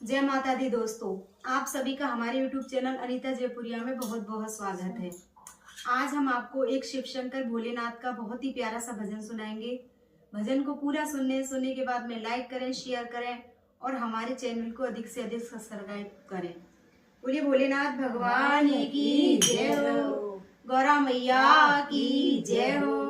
जय माता दी दोस्तों, आप सभी का हमारे YouTube चैनल अनीता जयपुरिया में बहुत बहुत स्वागत है। आज हम आपको एक शिव शंकर भोलेनाथ का बहुत ही प्यारा सा भजन सुनाएंगे। भजन को पूरा सुनने के बाद में लाइक करें, शेयर करें और हमारे चैनल को अधिक से अधिक सब्सक्राइब करें। बोलिए भोलेनाथ भगवान की जय हो, गौरा मैया की जय हो।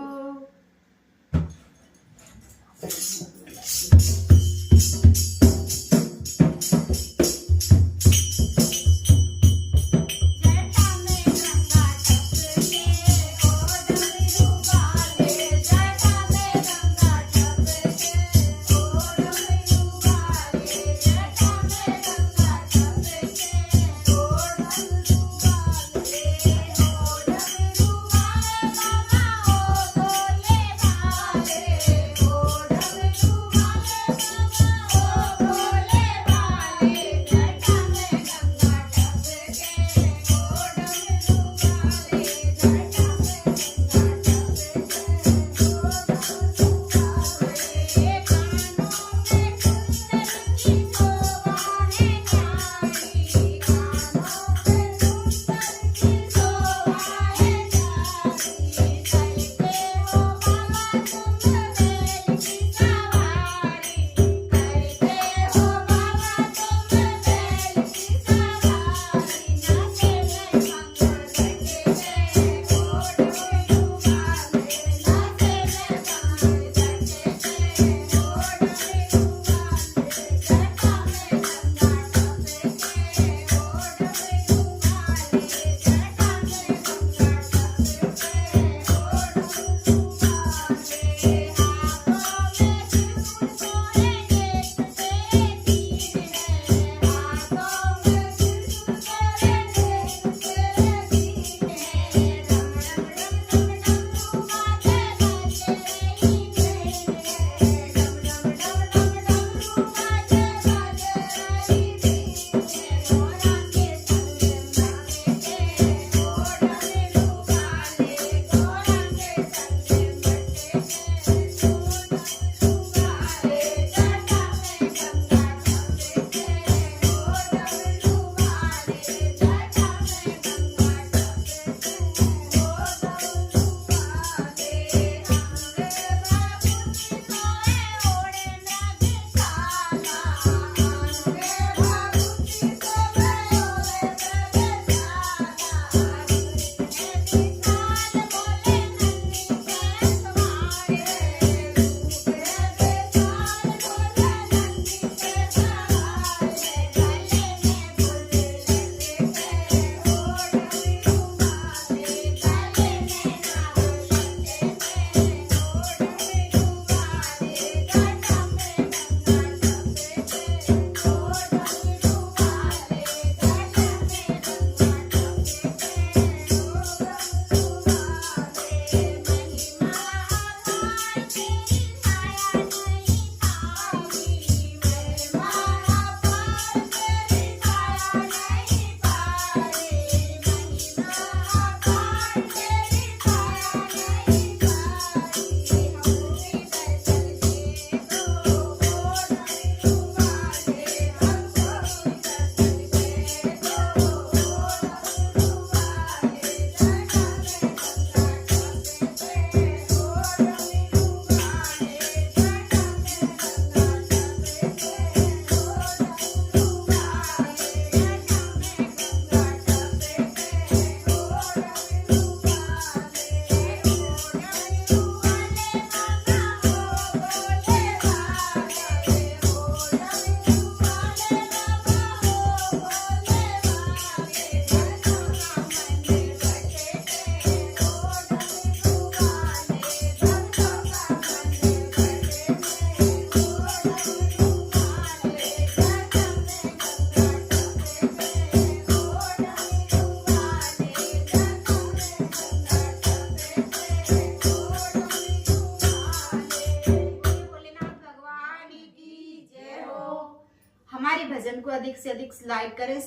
हमारे भजन को अधिक से अधिक लाइक करें,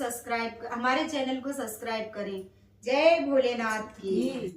हमारे चैनल को सब्सक्राइब करें। जय भोलेनाथ की।